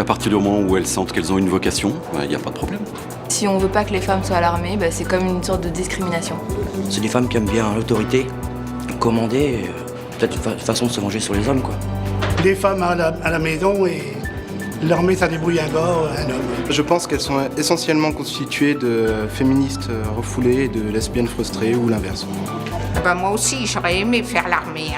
partir du moment où elles sentent qu'elles ont une vocation, il n'y a pas de problème. Si on veut pas que les femmes soient à l'armée, c'est comme une sorte de discrimination. C'est des femmes qui aiment bien l'autorité, commander, peut-être une façon de se venger sur les hommes, quoi. Les femmes à la maison et l'armée, ça débrouille un gars, un homme. Je pense qu'elles sont essentiellement constituées de féministes refoulées et de lesbiennes frustrées ou l'inverse. Moi aussi, j'aurais aimé faire l'armée.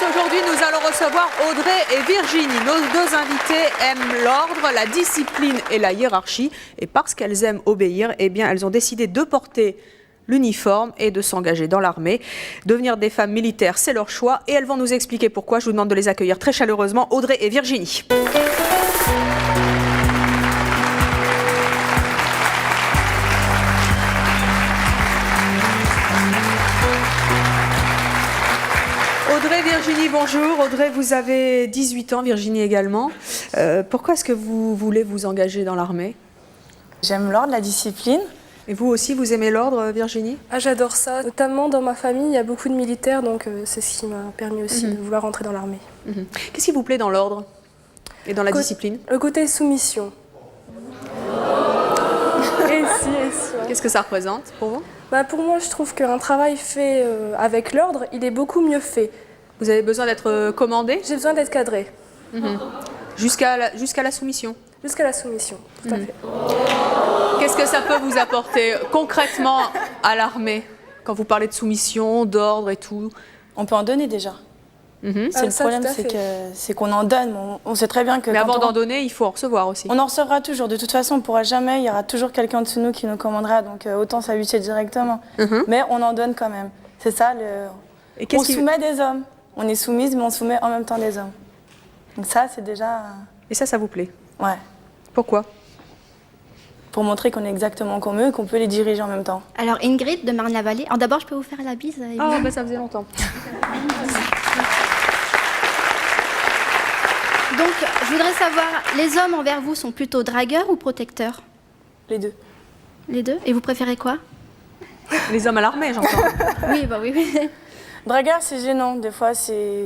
Aujourd'hui, nous allons recevoir Audrey et Virginie. Nos deux invités aiment l'ordre, la discipline et la hiérarchie. Et parce qu'elles aiment obéir, eh bien, elles ont décidé de porter l'uniforme et de s'engager dans l'armée. Devenir des femmes militaires, c'est leur choix. Et elles vont nous expliquer pourquoi. Je vous demande de les accueillir très chaleureusement, Audrey et Virginie. Virginie, bonjour. Audrey, vous avez 18 ans, Virginie également. Pourquoi est-ce que vous voulez vous engager dans l'armée? J'aime l'ordre, la discipline. Et vous aussi, vous aimez l'ordre, Virginie? J'adore ça. Notamment dans ma famille, il y a beaucoup de militaires, donc c'est ce qui m'a permis aussi de vouloir rentrer dans l'armée. Qu'est-ce qui vous plaît dans l'ordre et dans la discipline? Le côté soumission. Et si. Qu'est-ce que ça représente pour vous? Pour moi, je trouve qu'un travail fait avec l'ordre, il est beaucoup mieux fait. Vous avez besoin d'être commandé? J'ai besoin d'être cadré. Jusqu'à la soumission? Jusqu'à la soumission, tout à fait. Qu'est-ce que ça peut vous apporter concrètement à l'armée? Quand vous parlez de soumission, d'ordre et tout? On peut en donner déjà. C'est le problème, c'est qu'on en donne. On sait très bien que... Mais avant d'en donner, il faut en recevoir aussi. On en recevra toujours. De toute façon, on ne pourra jamais. Il y aura toujours quelqu'un de nous qui nous commandera. Donc autant s'habituer directement. Mais on en donne quand même. C'est ça, on soumet des hommes. On est soumise, mais on soumet en même temps des hommes. Donc ça, c'est déjà... Et ça vous plaît? Ouais. Pourquoi? Pour montrer qu'on est exactement comme eux et qu'on peut les diriger en même temps. Alors Ingrid de Marne-la-Vallée. Alors d'abord, je peux vous faire la bise? Ça faisait longtemps. Donc, je voudrais savoir, les hommes envers vous sont plutôt dragueurs ou protecteurs? Les deux. Les deux? Et vous préférez quoi? Les hommes à l'armée, j'entends. Oui. Dragueur, c'est gênant. Des fois, c'est...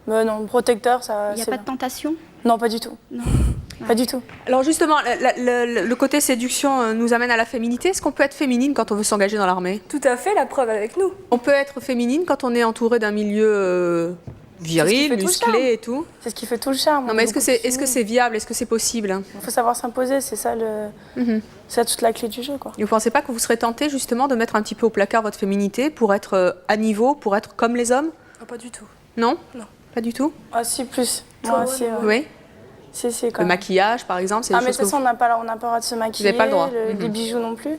Mais non, protecteur, ça... Il n'y a pas de tentation? Non, pas du tout. Non. Pas du tout. Alors justement, le côté séduction nous amène à la féminité. Est-ce qu'on peut être féminine quand on veut s'engager dans l'armée? Tout à fait, la preuve avec nous. On peut être féminine quand on est entouré d'un milieu viril, musclé et tout? C'est ce qui fait tout le charme. Non, mais est-ce que c'est viable? Est-ce que c'est possible? Il faut savoir s'imposer, c'est ça c'est toute la clé du jeu, quoi. Et vous ne pensez pas que vous serez tenté justement de mettre un petit peu au placard votre féminité pour être à niveau, pour être comme les hommes? Pas du tout. Non? Non. Pas du tout? Ah si, plus. Moi aussi, Oui? Si, quand le même. Maquillage, par exemple, c'est mais de toute façon, on n'a pas le droit de se maquiller. Vous n'avez pas le droit. Les bijoux non plus.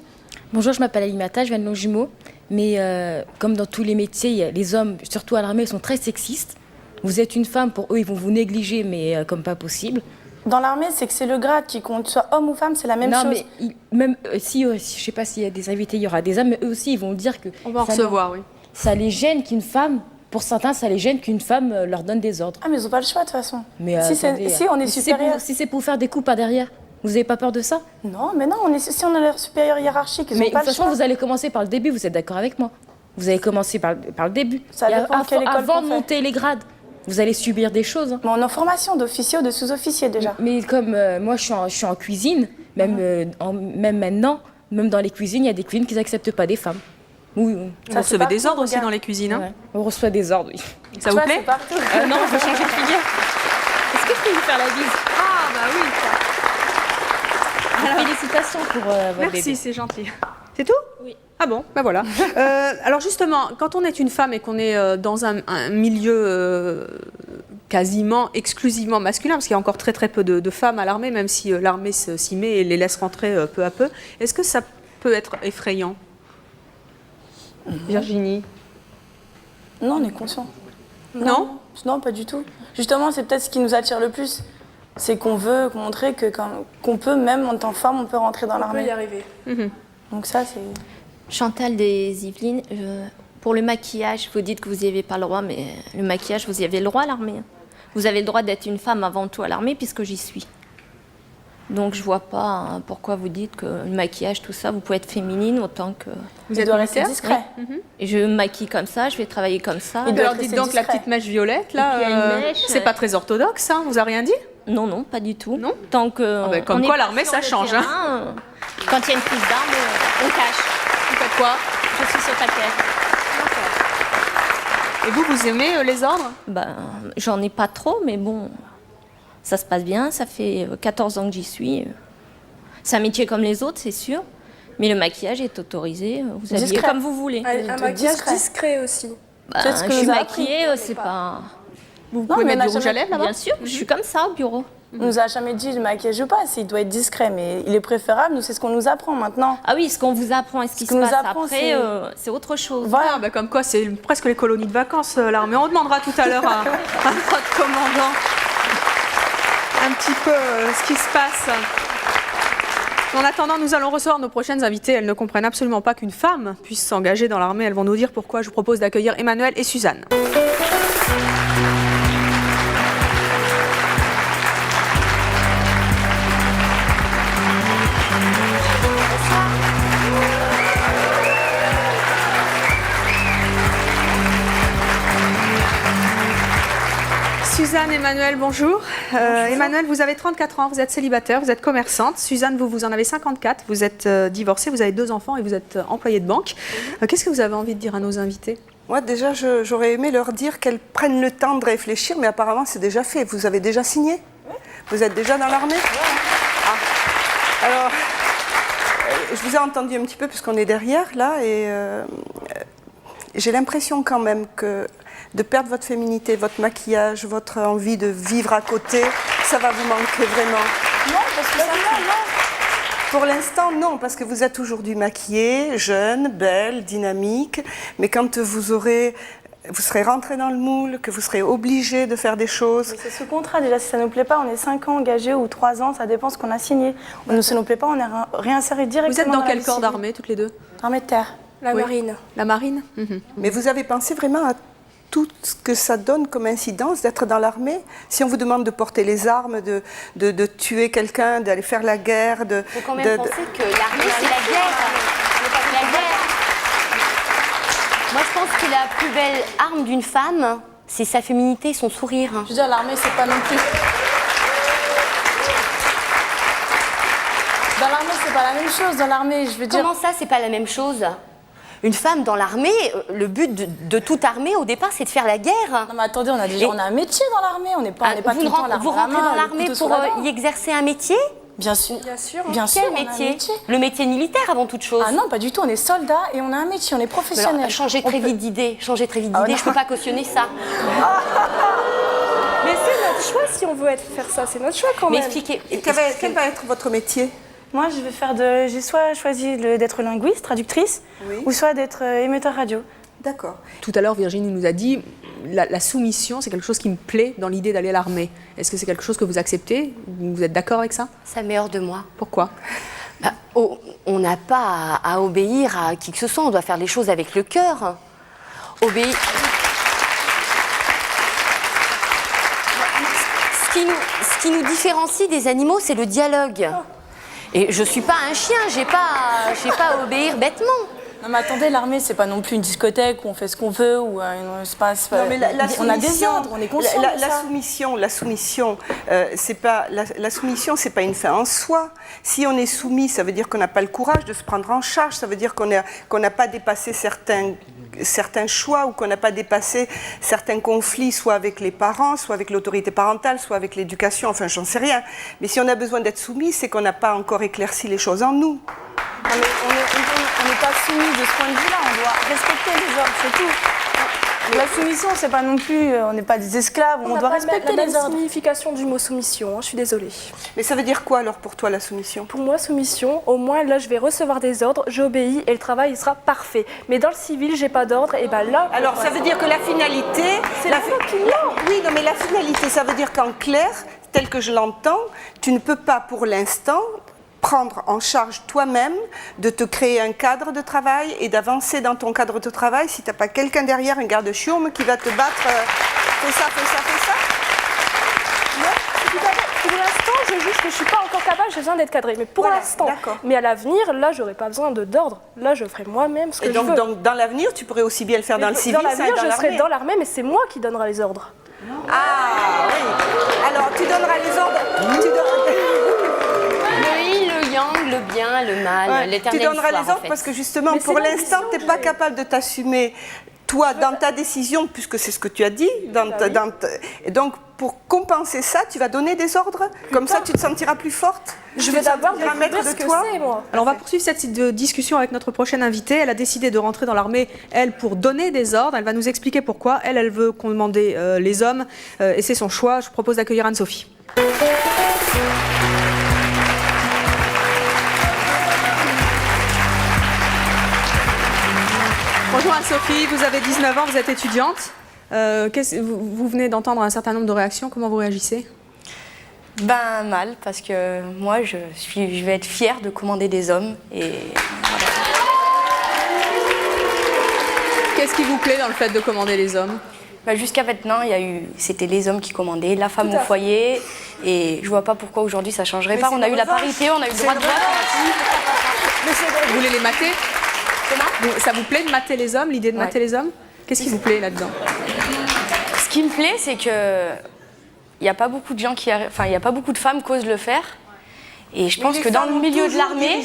Bonjour, je m'appelle Alimata, je viens de Longjumeau. Mais comme dans tous les métiers, les hommes, surtout à l'armée, sont très sexistes. Vous êtes une femme, pour eux, ils vont vous négliger, mais comme pas possible. Dans l'armée, c'est que c'est le grade qui compte. Soit homme ou femme, c'est la même chose. Non, mais même si, je sais pas s'il y a des invités, il y aura des hommes, mais eux aussi, ils vont dire que... On va en recevoir, oui. Ça les gêne qu'une femme... Pour certains, ça les gêne qu'une femme leur donne des ordres. Ah, mais ils n'ont pas le choix, de toute façon. Mais si on est supérieur... Si c'est pour faire des coups par derrière, vous n'avez pas peur de ça? Non, mais non, si on est leur supérieur hiérarchique, ils n'ont pas le choix. Mais de toute façon, vous allez commencer par le début, vous êtes d'accord avec moi? Vous allez commencer par le début. Ça dépend de quelle école avant de monter les grades, vous allez subir des choses. Mais on est en formation d'officier ou de sous-officier, déjà. Mais comme moi, je suis en cuisine, même maintenant, même dans les cuisines, il y a des cuisines qui n'acceptent pas des femmes. Oui. Vous recevez des ordres aussi dans les cuisines, hein? Ouais. On reçoit des ordres, oui. Ça vous plaît? Non, je veux changer de filière. Est-ce que je peux vous faire la bise? Ah, bah oui. Alors, félicitations pour votre bébé. Merci, c'est gentil. C'est tout? Oui. Ah bon, ben voilà. Alors justement, quand on est une femme et qu'on est dans un milieu quasiment exclusivement masculin, parce qu'il y a encore très très peu de femmes à l'armée, même si l'armée s'y met et les laisse rentrer peu à peu, est-ce que ça peut être effrayant? Virginie? Non, on est conscient. Non? Non, pas du tout. Justement, c'est peut-être ce qui nous attire le plus. C'est qu'on veut montrer qu'on peut, même en tant que femme, on peut rentrer dans l'armée. On peut y arriver. Donc ça, c'est... Chantal des Yvelines, Pour le maquillage, vous dites que vous n'y avez pas le droit, mais le maquillage, vous y avez le droit à l'armée. Vous avez le droit d'être une femme avant tout à l'armée, puisque j'y suis. Donc je vois pas pourquoi vous dites que le maquillage, tout ça, vous pouvez être féminine autant que... Vous êtes rester discret. Et je me maquille comme ça, je vais travailler comme ça. Et alors dites donc la petite mèche violette, là, c'est pas très orthodoxe, hein, vous a rien dit? Non, non, pas du tout. Non. Tant que... comme quoi l'armée, ça change. Terrain, quand il y a une prise d'armes, on cache. Vous faites quoi? Je suis secrétaire. Et vous aimez les ordres? J'en ai pas trop, mais bon... Ça se passe bien, ça fait 14 ans que j'y suis. C'est un métier comme les autres, c'est sûr. Mais le maquillage est autorisé, vous habillez comme vous voulez. Un maquillage discret aussi. Je suis maquillée, c'est pas... Vous pouvez mettre du rouge à lèvres là-bas? Bien sûr, je suis comme ça au bureau. On nous a jamais dit le maquillage ou pas, il doit être discret, mais il est préférable, nous c'est ce qu'on nous apprend maintenant. Ah oui, ce qu'on vous apprend et ce qui se passe après, c'est autre chose. Voilà, comme quoi c'est presque les colonies de vacances, l'armée. On demandera tout à l'heure à notre commandant un petit peu ce qui se passe. En attendant, nous allons recevoir nos prochaines invitées. Elles ne comprennent absolument pas qu'une femme puisse s'engager dans l'armée. Elles vont nous dire pourquoi. Je vous propose d'accueillir Emmanuel et Suzanne. Suzanne, Emmanuel, bonjour. Emmanuel, vous avez 34 ans, vous êtes célibataire, vous êtes commerçante. Suzanne, vous en avez 54, vous êtes divorcée, vous avez 2 enfants et vous êtes employée de banque. Qu'est-ce que vous avez envie de dire à nos invités? Moi, déjà, j'aurais aimé leur dire qu'elles prennent le temps de réfléchir, mais apparemment, c'est déjà fait. Vous avez déjà signé? Vous êtes déjà dans l'armée? Alors, je vous ai entendu un petit peu, puisqu'on est derrière, là, et j'ai l'impression quand même que de perdre votre féminité, votre maquillage, votre envie de vivre à côté, ça va vous manquer vraiment. Non, parce que non. Pour l'instant, non, parce que vous êtes aujourd'hui maquillée, jeune, belle, dynamique, mais quand vous serez rentré dans le moule, que vous serez obligé de faire des choses. C'est sous contrat déjà, si ça ne nous plaît pas, on est 5 ans engagés ou 3 ans, ça dépend ce qu'on a signé. Si ça ne nous plaît pas, on est réinséré directement. Vous êtes dans la quel corps d'armée toutes les deux? Armée de terre. La marine. La marine. Mais vous avez pensé vraiment à tout ce que ça donne comme incidence d'être dans l'armée? Si on vous demande de porter les armes, de tuer quelqu'un, d'aller faire la guerre... Il faut quand même penser que l'armée, c'est la guerre. La guerre. Moi, je pense que la plus belle arme d'une femme, c'est sa féminité, son sourire. Je veux dire, l'armée, c'est pas non plus... Dans l'armée, c'est pas la même chose. Dans l'armée, je veux dire... Comment ça, c'est pas la même chose? Une femme dans l'armée, le but de toute armée, au départ, c'est de faire la guerre. Non, mais attendez, on a un métier dans l'armée, on n'est pas tout le temps là. Vous rentrez dans l'armée pour y exercer un métier? Bien sûr. Quel métier? Le métier militaire avant toute chose. Ah non, pas du tout, on est soldat et on a un métier, on est professionnel. Alors, changez très vite d'idée, je ne peux pas cautionner ça. Mais c'est notre choix si on veut faire ça, c'est notre choix quand même. Mais expliquez. Quel va être votre métier? Moi, j'ai soit choisi d'être linguiste, traductrice, ou soit d'être émetteur radio. D'accord. Tout à l'heure, Virginie nous a dit la soumission, c'est quelque chose qui me plaît dans l'idée d'aller à l'armée. Est-ce que c'est quelque chose que vous acceptez? Vous êtes d'accord avec ça? Ça met hors de moi. Pourquoi? On n'a pas à obéir à qui que ce soit, on doit faire les choses avec le cœur. Obéir. Ce qui nous différencie des animaux, c'est le dialogue. Et je suis pas un chien, j'ai pas à obéir bêtement. Non mais attendez, l'armée c'est pas non plus une discothèque où on fait ce qu'on veut ou un espace. Non, mais on a des ordres, on est conscient de ça. La soumission, c'est pas une fin en soi. Si on est soumis, ça veut dire qu'on n'a pas le courage de se prendre en charge. Ça veut dire qu'on n'a pas dépassé certains choix ou qu'on n'a pas dépassé certains conflits, soit avec les parents, soit avec l'autorité parentale, soit avec l'éducation. Enfin, j'en sais rien. Mais si on a besoin d'être soumis, c'est qu'on n'a pas encore éclairci les choses en nous. Non, mais on n'est pas soumis de ce point de vue-là, on doit respecter les ordres, c'est tout. La soumission, c'est pas non plus, on n'est pas des esclaves, on doit respecter les ordres. La signification du mot soumission, je suis désolée. Mais ça veut dire quoi alors pour toi la soumission? Pour moi, soumission, au moins là je vais recevoir des ordres, j'obéis et le travail il sera parfait. Mais dans le civil, j'ai pas d'ordre, et ben là. Alors ça veut dire que la finalité. C'est la finalité. Oui, non, mais la finalité, ça veut dire qu'en clair, tel que je l'entends, tu ne peux pas pour l'instant prendre en charge toi-même, de te créer un cadre de travail et d'avancer dans ton cadre de travail si tu n'as pas quelqu'un derrière, un garde-chiourme qui va te battre, fais ça, fais ça, fais ça. Pour l'instant, je juge que je ne suis pas encore capable, j'ai besoin d'être cadrée. Mais pour l'instant, mais à l'avenir, là, j'aurais pas besoin d'ordre. Là, je ferai moi-même ce que je veux. Donc, dans l'avenir, tu pourrais aussi bien le faire dans le civil, dans l'avenir, je serai dans l'armée, mais c'est moi qui donnerai les ordres. Ah oui. Alors, tu donneras les ordres. Le yin, le yang, le bien, le mal, l'éternel Tu donneras histoire, les ordres en fait. parce que justement, pour l'instant, tu n'es pas capable de t'assumer. Toi, dans ta décision, puisque c'est ce que tu as dit, et donc pour compenser ça, tu vas donner des ordres. Comme ça, tu te sentiras plus forte. Je vais d'abord découvrir ce que c'est, moi. Alors on va poursuivre cette discussion avec notre prochaine invitée. Elle a décidé de rentrer dans l'armée, elle, pour donner des ordres. Elle va nous expliquer pourquoi. Elle veut commander les hommes et c'est son choix. Je vous propose d'accueillir Anne-Sophie. Bonjour Anne-Sophie, vous avez 19 ans, vous êtes étudiante. Vous venez d'entendre un certain nombre de réactions, comment vous réagissez? Ben mal, parce que moi je vais être fière de commander des hommes et voilà. Qu'est-ce qui vous plaît dans le fait de commander les hommes? Ben, jusqu'à maintenant, c'était les hommes qui commandaient, la femme au foyer, et je vois pas pourquoi aujourd'hui ça changerait pas. On a eu la parité, on a eu le droit de vote. Vous voulez les mater? Ça vous plaît de mater les hommes, l'idée de mater les hommes? Qu'est-ce qui vous plaît là-dedans? Ce qui me plaît, c'est que il n'y a pas beaucoup de gens il y a pas beaucoup de femmes qui osent le faire. Et je pense que dans le milieu de l'armée,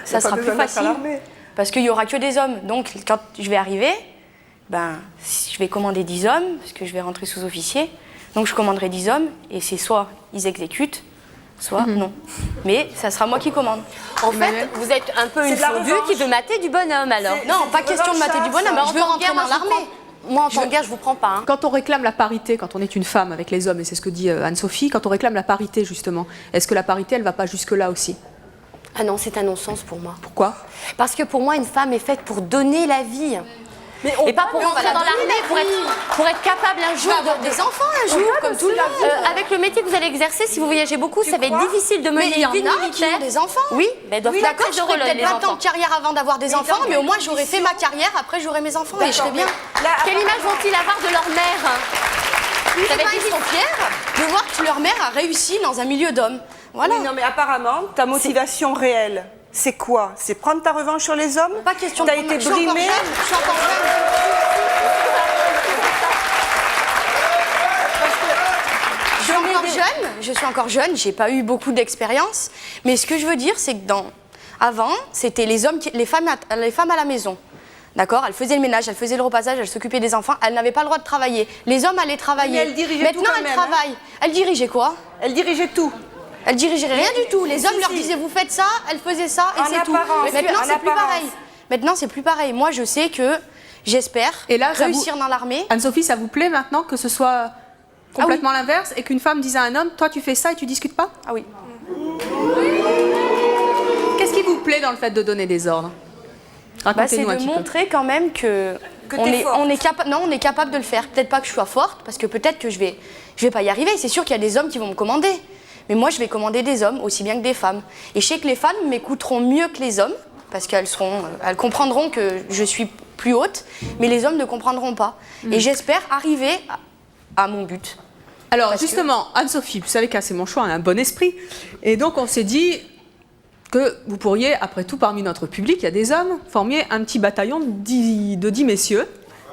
ça sera plus facile. Parce qu'il n'y aura que des hommes. Donc quand je vais arriver, je vais commander 10 hommes, parce que je vais rentrer sous-officier. Donc je commanderai 10 hommes, et c'est soit ils exécutent, soit non. Mais ça sera moi qui commande. En fait, vous êtes un peu une vue qui veut mater du bonhomme, alors. Non, pas question de mater du bonhomme, je veux rentrer dans l'armée. Moi, en tant que guerre, je vous prends pas. Hein. Quand on réclame la parité, quand on est une femme avec les hommes, et c'est ce que dit Anne-Sophie, quand on réclame la parité, justement, est-ce que la parité, elle ne va pas jusque-là aussi? Ah non, c'est un non-sens pour moi. Pourquoi? Parce que pour moi, une femme est faite pour donner la vie. Et pas pour rentrer dans l'armée, pour être capable un jour des enfants un jour, comme tout le monde. Avec le métier que vous allez exercer, si vous voyagez beaucoup, ça va être difficile de mener une vie militaire. Des enfants. Oui, mais d'accord, j'aurais peut-être 20 ans de carrière avant d'avoir des enfants, mais au moins j'aurais fait ma carrière, après j'aurai mes enfants et je serai bien. Quelle image vont-ils avoir de leur mère? Ils sont fiers de voir que leur mère a réussi dans un milieu d'hommes. Voilà. Oui, non, mais apparemment, ta motivation réelle, c'est quoi? C'est prendre ta revanche sur les hommes? Pas question de T'as été brimée. Je suis encore jeune. Je suis encore jeune, j'ai pas eu beaucoup d'expérience, mais ce que je veux dire, c'est que avant, c'était les femmes à la maison. D'accord, elles faisaient le ménage, elles faisaient le repassage, elles s'occupaient des enfants, elles n'avaient pas le droit de travailler. Les hommes allaient travailler. Mais elles dirigeaient maintenant, tout quand elles même, travaillent. Elles dirigeaient quoi? Elles dirigeaient tout. Elles dirigeaient rien du tout. Les hommes leur disaient vous faites ça, elles faisaient ça et c'est tout. Maintenant, c'est plus pareil. Maintenant, c'est plus pareil. Moi, je sais que j'espère réussir dans l'armée. Anne-Sophie, ça vous plaît maintenant que ce soit complètement l'inverse et qu'une femme dise à un homme, toi tu fais ça et tu discutes pas? Ah oui. Qu'est-ce qui vous plaît dans le fait de donner des ordres? Racontez-nous un petit peu. C'est de montrer quand même on est capable de le faire. Peut-être pas que je sois forte, parce que peut-être que je vais pas y arriver. C'est sûr qu'il y a des hommes qui vont me commander. Mais moi, je vais commander des hommes aussi bien que des femmes. Et je sais que les femmes m'écouteront mieux que les hommes, parce qu'elles comprendront que je suis plus haute, mais les hommes ne comprendront pas. Et j'espère arriver à mon but. Alors justement, Anne-Sophie, vous savez qu'à C'est mon choix, on a un bon esprit. Et donc on s'est dit que vous pourriez, après tout, parmi notre public, il y a des hommes, former un petit bataillon de 10 messieurs,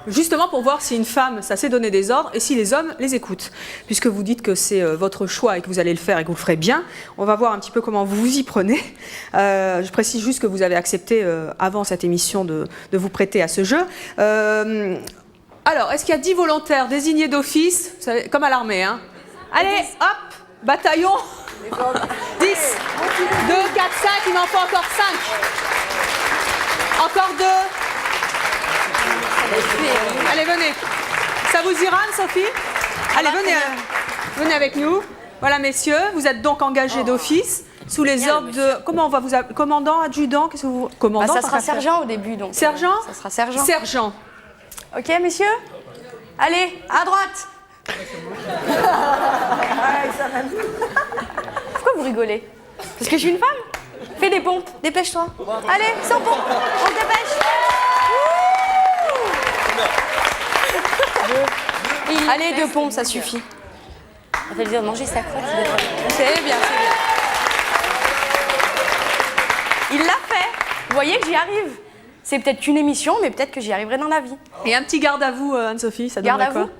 justement pour voir si une femme, ça sait donner des ordres, et si les hommes les écoutent. Puisque vous dites que c'est votre choix et que vous allez le faire et que vous le ferez bien, on va voir un petit peu comment vous vous y prenez. Je précise juste que vous avez accepté, avant cette émission, de vous prêter à ce jeu. Alors, est-ce qu'il y a 10 volontaires désignés d'office, comme à l'armée, hein? Allez, hop, bataillon. 10, 2, 4, 5, il m'en faut encore 5. Encore 2. Allez, venez. Ça vous ira, Anne-Sophie? Allez, venez avec nous. Voilà, messieurs, vous êtes donc engagés d'office sous les ordres de... Comment on va vous appeler? Commandant, adjudant? Qu'est-ce que vous... Commandant, ça sera sergent au début, donc. Sergent? Ça sera sergent. Sergent. Ok, messieurs? Allez, à droite. Pourquoi ou rigoler? Parce que je suis une femme. Fais des pompes, dépêche-toi. Allez, 100 pompes, on se dépêche. Allez, 2 pompes, ça suffit. Ça fait dire manger sa crotte. C'est bien, c'est bien. Il l'a fait. Vous voyez que j'y arrive. C'est peut-être qu'une émission, mais peut-être que j'y arriverai dans la vie. Et un petit garde à vous, Anne-Sophie, ça Garde donnerait à quoi?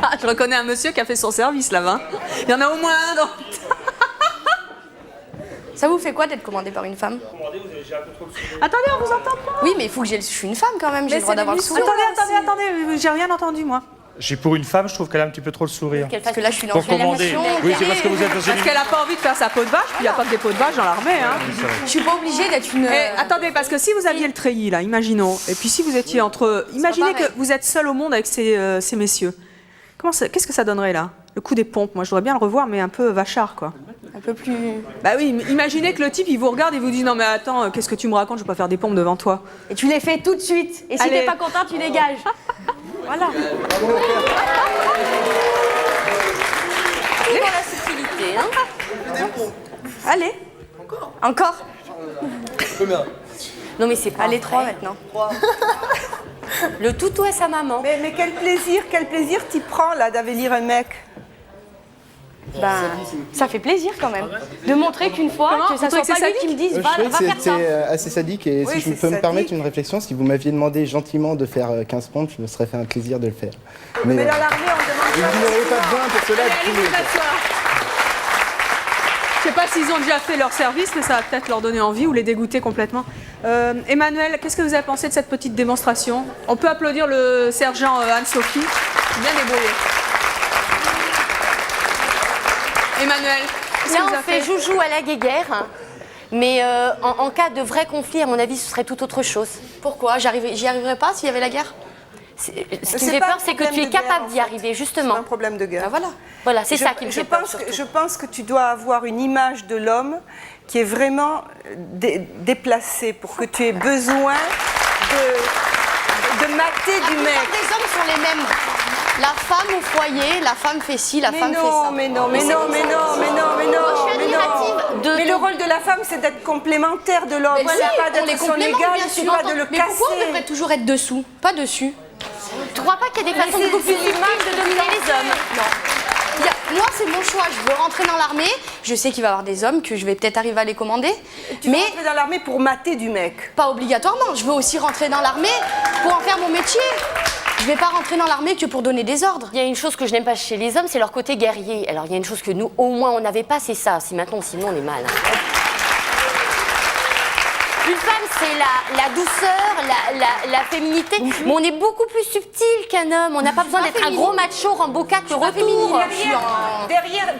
Ah, je reconnais un monsieur qui a fait son service là-bas. Il y en a au moins un dans... Ça vous fait quoi d'être commandé par une femme? Attendez, on vous entend pas. Oui, mais il faut que je suis une femme quand même, j'ai le droit d'avoir le sourire. Attendez, j'ai rien entendu moi. Pour une femme, je trouve qu'elle a un petit peu trop le sourire. Parce que là, je suis dans Pour commander. Oui, c'est parce que vous êtes dans une... Parce qu'elle a pas envie de faire sa peau de vache, puis il n'y a pas que des peaux de vache dans l'armée. Hein. Je suis pas obligée d'être une... attendez, parce que si vous aviez le treillis, là, imaginons, et puis si vous étiez entre... Imaginez que vous êtes seul au monde avec ces messieurs. Qu'est-ce que ça donnerait, là? Le coup des pompes, moi, je voudrais bien le revoir, mais un peu vachard, quoi. Un peu plus... Bah oui, imaginez que le type, il vous regarde et vous dit « Non, mais attends, qu'est-ce que tu me racontes? Je vais pas faire des pompes devant toi. » Et tu les fais tout de suite. Et si t'es pas content, tu dégages. Voilà. Et pour la subtilité, hein. Allez. Encore. Non mais c'est pas Allez, vrai. 3 maintenant. Le toutou à sa maman. Mais quel plaisir t'y prends là d'avélir un mec. Ben, ça fait plaisir quand même. De montrer qu'une fois, que ça soit pas lui qui me dise va faire ça. C'est assez sadique et si je peux me permettre une réflexion, si vous m'aviez demandé gentiment de faire 15 pompes, je me serais fait un plaisir de le faire. Mais dans l'armée, on demande... Vous n'aurez pas besoin pour cela de filmer. Je sais pas s'ils ont déjà fait leur service, mais ça va peut-être leur donner envie ou les dégoûter complètement. Emmanuel, qu'est-ce que vous avez pensé de cette petite démonstration? On peut applaudir le sergent Anne-Sophie. Bien débrouillé. Emmanuel, qu'est-ce que Là, vous on avez fait joujou à la guéguerre. Mais en cas de vrai conflit, à mon avis, ce serait tout autre chose. Pourquoi? J'y arriverais pas s'il y avait la guerre? Ce qui me fait peur, c'est que tu es capable d'y arriver, justement. C'est un problème de guerre. Ben voilà. Voilà, c'est ça qui me fait peur. Je pense que tu dois avoir une image de l'homme qui est vraiment déplacée pour que tu aies besoin de mater du mec. Les hommes sont les mêmes. La femme au foyer, la femme fait ci, la femme fait ça. Mais le rôle de la femme, c'est d'être complémentaire de l'homme. Voilà, pas d'être son égal, tu vas de le mais casser. pourquoi on devrait toujours être dessous, pas dessus? Tu crois pas qu'il y a des façons beaucoup plus subtiles de dominer les hommes? Non. Moi, c'est mon choix. Je veux rentrer dans l'armée. Je sais qu'il va y avoir des hommes que je vais peut-être arriver à les commander. Tu veux rentrer dans l'armée pour mater du mec? Pas obligatoirement. Je veux aussi rentrer dans l'armée pour en faire mon métier. Je vais pas rentrer dans l'armée que pour donner des ordres. Il y a une chose que je n'aime pas chez les hommes, c'est leur côté guerrier. Alors il y a une chose que nous, au moins, on n'avait pas, c'est ça. Si maintenant, sinon, on est mal. Hein. Une femme, c'est la douceur, la féminité. Mais on est beaucoup plus subtil qu'un homme. On n'a pas besoin d'être un gros macho Rambo-4 le retour.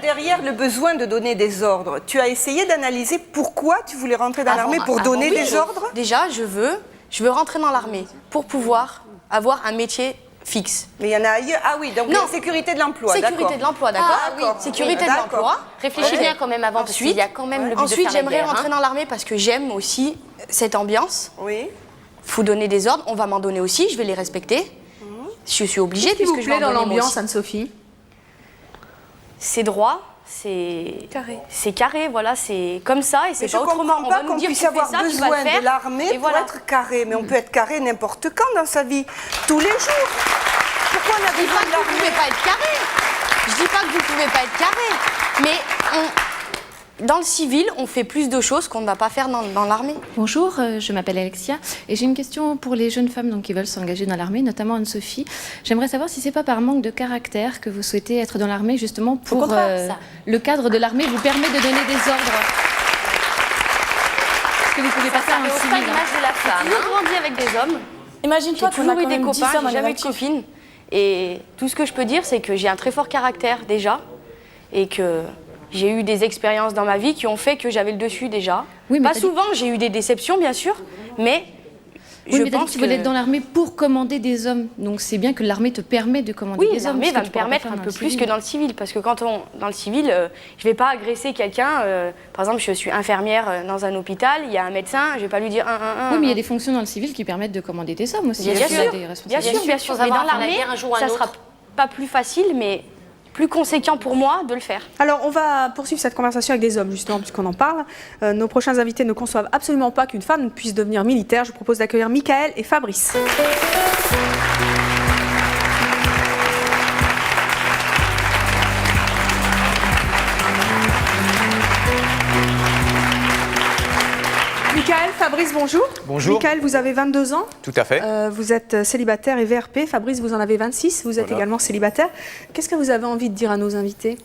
Derrière le besoin de donner des ordres, tu as essayé d'analyser pourquoi tu voulais rentrer dans l'armée pour donner des ordres? Déjà, je veux rentrer dans l'armée pour pouvoir avoir un métier fixe. Mais il y en a ailleurs. Ah oui, donc non. Sécurité de l'emploi, d'accord. Sécurité de l'emploi, d'accord. Ah, oui. Sécurité de l'emploi. Réfléchis bien quand même avant, parce qu'il y a quand même le but de ensuite, faire la j'aimerais guerre, rentrer dans l'armée parce que j'aime aussi cette ambiance. Oui. Faut donner des ordres, on va m'en donner aussi, je vais les respecter. Je suis obligée puisque je vais en dans donner l'ambiance, aussi. Anne-Sophie? C'est droit, c'est carré, voilà, c'est comme ça et c'est pas autrement. Je ne comprends pas qu'on puisse avoir besoin de l'armée pour être carré, mais on peut être carré n'importe quand dans sa vie, tous les jours. Pourquoi on a besoin de l'armée? Vous pouvez pas être carré. Je dis pas que vous pouvez pas être carré, mais dans le civil, on fait plus de choses qu'on ne va pas faire dans l'armée. Bonjour, je m'appelle Alexia et j'ai une question pour les jeunes femmes donc, qui veulent s'engager dans l'armée, notamment Anne-Sophie. J'aimerais savoir si c'est pas par manque de caractère que vous souhaitez être dans l'armée, justement pour le cadre de l'armée vous permet de donner des ordres. Parce que vous pouvez pas faire un civil. C'est l'image de la femme. J'ai toujours grandi avec des hommes. Imagine-toi qu'on a toujours eu des copains, j'ai jamais eu de copine. Et tout ce que je peux dire, c'est que j'ai un très fort caractère déjà et que j'ai eu des expériences dans ma vie qui ont fait que j'avais le dessus déjà. Oui, pas souvent, j'ai eu des déceptions bien sûr, mais je pense que tu voulais être dans l'armée pour commander des hommes. Donc c'est bien que l'armée te permet de commander des hommes. Oui, l'armée va me permettre un peu plus que dans le civil. Parce que dans le civil, je ne vais pas agresser quelqu'un. Par exemple, je suis infirmière dans un hôpital, il y a un médecin, je ne vais pas lui dire Oui, mais il y a des fonctions dans le civil qui permettent de commander des hommes aussi. Bien sûr, bien sûr. Mais dans l'armée, ça ne sera pas plus facile, mais plus conséquent pour moi de le faire. Alors, on va poursuivre cette conversation avec des hommes, justement, puisqu'on en parle. Nos prochains invités ne conçoivent absolument pas qu'une femme puisse devenir militaire. Je vous propose d'accueillir Michael et Fabrice. Michael, Fabrice, bonjour. Bonjour. Michael, vous avez 22 ans. Tout à fait. Vous êtes célibataire et VRP. Fabrice, vous en avez 26. Vous êtes également célibataire. Qu'est-ce que vous avez envie de dire à nos invités ?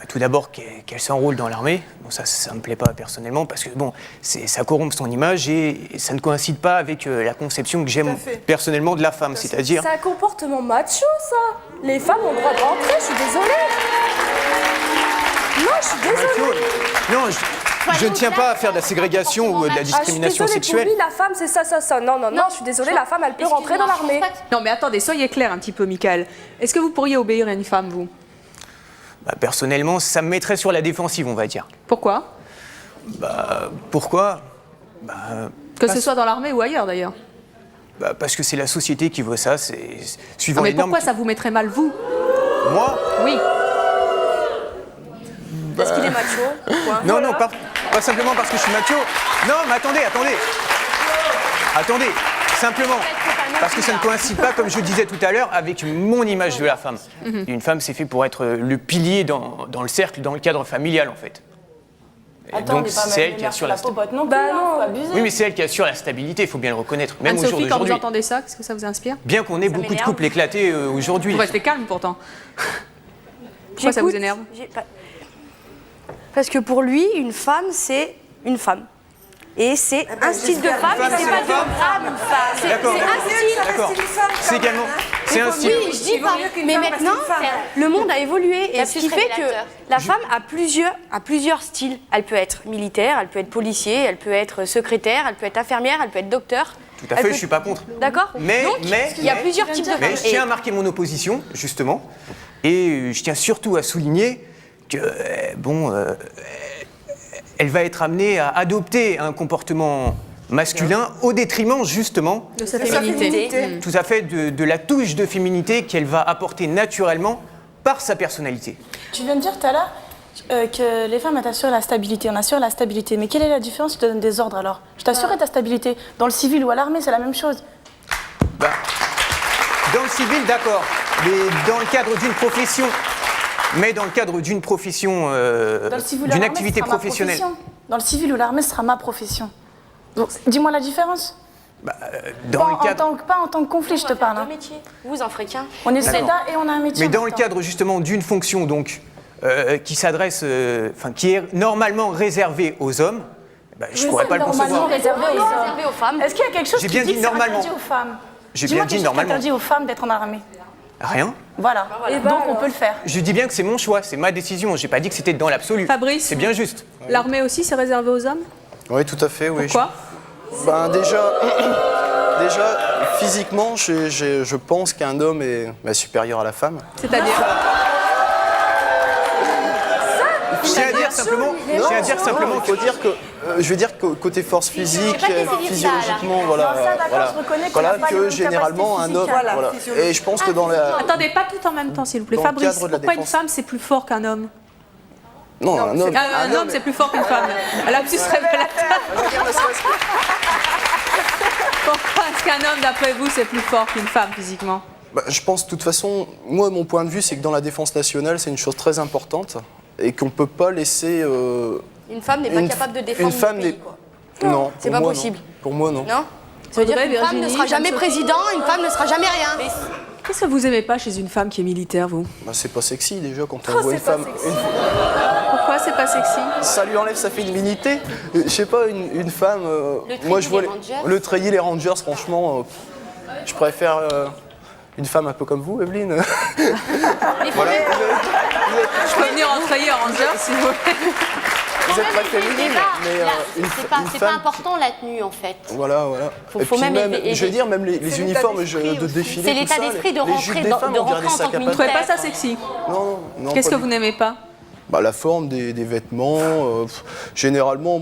Tout d'abord, qu'elle s'enrôle dans l'armée. Bon, ça ne me plaît pas personnellement parce que bon, ça corrompt son image et ça ne coïncide pas avec la conception que j'aime personnellement de la femme. C'est-à-dire. C'est un comportement macho, ça. Les femmes ont le droit de rentrer, je suis désolée. Non, je suis désolée. Non, je ne tiens pas à faire de la ségrégation ou de la discrimination sexuelle. Pour lui, la femme, c'est ça. Non, je suis désolée, la femme, elle peut rentrer dans l'armée. Non, mais attendez, soyez clair un petit peu, Michael. Est-ce que vous pourriez obéir à une femme, vous ? Personnellement, ça me mettrait sur la défensive, on va dire. Pourquoi ? Pourquoi Que ce soit dans l'armée ou ailleurs, d'ailleurs. Parce que c'est la société qui veut ça, c'est suivant mais les normes. Pourquoi ça vous mettrait mal, vous ? Moi ? Oui. Parce qu'il est macho. Non, pas simplement parce que je suis macho. Non, mais attendez. Attendez, simplement. Parce que ça ne coïncide pas, comme je disais tout à l'heure, avec mon image de la femme. Une femme, c'est fait pour être le pilier dans le cercle, dans le cadre familial, en fait. Et donc, c'est elle qui assure la stabilité. Oui, mais c'est elle qui assure la stabilité, il faut bien le reconnaître. Même au jour Anne-Sophie, quand vous d'aujourd'hui. entendez ça, qu'est-ce que ça vous inspire ? Bien qu'on ait beaucoup de couples éclatés aujourd'hui. Vous restez calme, pourtant. Pourquoi ça vous énerve ? Parce que pour lui, une femme, c'est une femme. Et c'est un style de femme, c'est pas de femme, une femme. C'est un style. D'accord. C'est également. C'est un style. Oui, je dis pas. Mais maintenant, le monde a évolué. Et ce qui fait que la femme a plusieurs styles. Elle peut être militaire, elle peut être policier, elle peut être secrétaire, elle peut être infirmière, elle peut être docteur. Tout à fait, je suis pas contre. D'accord. Mais il y a plusieurs types de femmes. Mais je tiens à marquer mon opposition, justement. Et je tiens surtout à souligner que, elle va être amenée à adopter un comportement masculin au détriment, justement, de sa féminité. Tout à fait, de la touche de féminité qu'elle va apporter naturellement par sa personnalité. Tu viens de dire tout à l'heure que les femmes, elles assurent la stabilité. On assure la stabilité. Mais quelle est la différence si tu donnes des ordres, alors ? Je t'assure ta stabilité. Dans le civil ou à l'armée, c'est la même chose. Dans le civil, d'accord. Mais dans le cadre d'une profession... d'une activité professionnelle. Dans le civil ou l'armée, ce sera ma profession. Donc, dis-moi la différence. Pas en tant que conflit, je te parle. Vous en ferez qu'un. On est soldat et on a un métier. Mais dans le cadre justement d'une fonction donc qui s'adresse, qui est normalement réservée aux hommes, je ne pourrais pas le concevoir. Réservé aux femmes. Est-ce qu'il y a quelque chose qui dit que c'est interdit aux femmes ? J'ai bien dit normalement. Interdit aux femmes d'être en armée. Rien. Voilà. Donc on peut le faire. Je dis bien que c'est mon choix, c'est ma décision. J'ai pas dit que c'était dans l'absolu. Fabrice, c'est bien juste. L'armée aussi, c'est réservé aux hommes ? Oui, tout à fait. Oui. Pourquoi ? Déjà, physiquement, je pense qu'un homme est supérieur à la femme. C'est-à-dire ? Je tiens à dire que côté force physique, physiologiquement, que généralement un homme, et je pense que dans la... Attendez, pas tout en même temps, s'il vous plaît. Fabrice, pourquoi une femme c'est plus fort qu'un homme ? Non, un homme. Un homme c'est plus fort qu'une femme. La plus révélateur. Pourquoi est-ce qu'un homme, d'après vous, c'est plus fort qu'une femme physiquement ? Je pense, de toute façon, moi, mon point de vue, c'est que dans la défense nationale, c'est une chose très importante et qu'on ne peut pas laisser... Une femme n'est pas capable de défendre le pays, quoi. Non, c'est pas possible. Pour moi, non. Non ? Ça veut dire qu'une femme ne sera jamais président, une femme ne sera jamais rien. Qu'est-ce que vous aimez pas chez une femme qui est militaire, vous ? C'est pas sexy, déjà, quand on voit une femme... Pourquoi c'est pas sexy ? Ça lui enlève sa féminité. Je sais pas, une femme... moi, je vois le treillis, les Rangers, franchement, je préfère... une femme un peu comme vous, Evelyne. Voilà. Je peux venir en treillis en Rangers, si vous voulez. Vous êtes pas féminine, mais c'est pas important la tenue en fait. Voilà. Et puis même, je veux dire, même les uniformes de défilé. C'est l'état d'esprit de rentrer en tant que militaire. Vous ne trouvez pas ça sexy ? Non. Qu'est-ce que vous n'aimez pas ? La forme des vêtements. Généralement,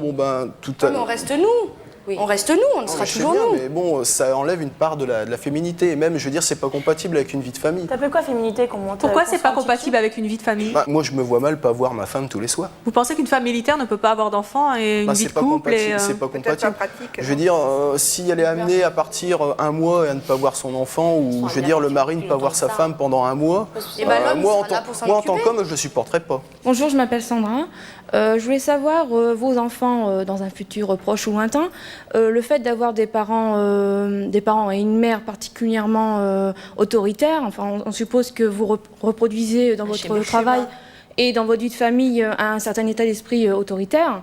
tout à... Mais on reste nous. On reste nous, on sera toujours bien, nous. Mais bon, ça enlève une part de la féminité. Et même, je veux dire, c'est pas compatible avec une vie de famille. T'appelles quoi féminité qu'on monte? Pourquoi c'est pas compatible avec une vie de famille? Moi, je me vois mal pas voir ma femme tous les soirs. Vous pensez qu'une femme militaire ne peut pas avoir d'enfants et une vie de couple C'est pas compatible. Je veux dire, si elle est amenée à partir un mois et à ne pas voir son enfant, ou je veux dire, le mari ne pas voir sa femme pendant un mois, moi, en tant qu'homme, je ne supporterais pas. Bonjour, je m'appelle Sandra. Je voulais savoir, vos enfants, dans un futur proche ou lointain, le fait d'avoir des parents et une mère particulièrement autoritaires, enfin, on suppose que vous reproduisez dans votre travail et dans votre vie de famille un certain état d'esprit autoritaire.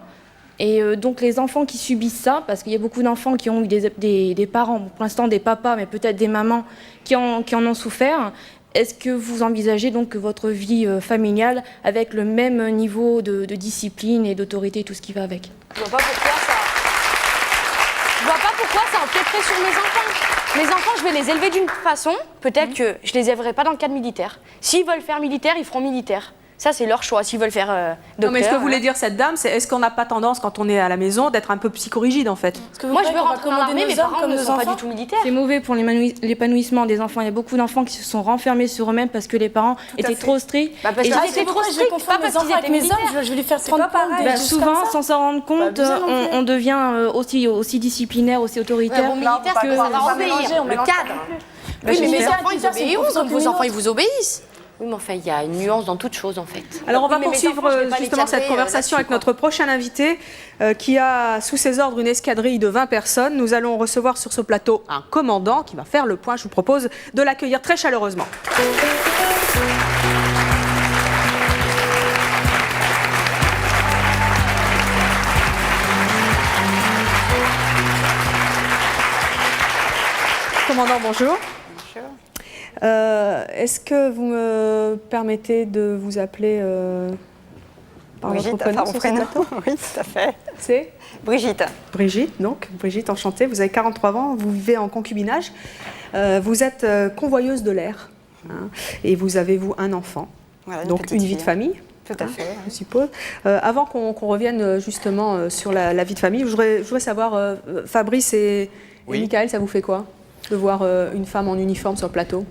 Et donc les enfants qui subissent ça, parce qu'il y a beaucoup d'enfants qui ont eu des parents, pour l'instant des papas, mais peut-être des mamans, qui en ont souffert. Est-ce que vous envisagez donc votre vie familiale avec le même niveau de discipline et d'autorité et tout ce qui va avec? Je vois pas pourquoi ça empiéterait sur mes enfants. Mes enfants, je vais les élever d'une façon, peut-être que je les élèverai pas dans le cadre militaire. S'ils veulent faire militaire, ils feront militaire. Ça, c'est leur choix. S'ils veulent faire docteur... Non, mais ce que voulait dire cette dame, c'est est-ce qu'on n'a pas tendance, quand on est à la maison, d'être un peu psychorigide, en fait? Moi, je veux rentrer dans l'armée, mes parents ne sont pas du tout militaires. C'est mauvais pour l'épanouissement des enfants. Il y a beaucoup d'enfants qui se sont renfermés sur eux-mêmes parce que les parents étaient trop stricts. Parce qu'ils étaient trop stricts, pas parce qu'ils étaient militaires. Je vais lui faire prendre pareil. Souvent, sans s'en rendre compte, on devient aussi disciplinaire, aussi autoritaire. Bon, militaire, ça va obéir. Le cadre. Oui, mais mes enfants, ils obéiront comme vos enfants, ils vous obéissent. Oui, mais enfin, il y a une nuance dans toute chose, en fait. Alors, on va poursuivre justement cette conversation avec notre prochain invité qui a sous ses ordres une escadrille de 20 personnes. Nous allons recevoir sur ce plateau un commandant qui va faire le point. Je vous propose de l'accueillir très chaleureusement. Commandant, bonjour. Bonjour. Est-ce que vous me permettez de vous appeler par votre prénom sur ce plateau? Oui, tout à fait. C'est Brigitte. Brigitte, donc. Brigitte, enchantée. Vous avez 43 ans, vous vivez en concubinage. Vous êtes convoyeuse de l'air. Hein, et vous avez, vous, un enfant. Voilà, donc une vie de famille. Tout à fait. Je suppose. Avant qu'on revienne justement sur la vie de famille, je voudrais savoir, Fabrice et Michael, ça vous fait quoi de voir une femme en uniforme sur le plateau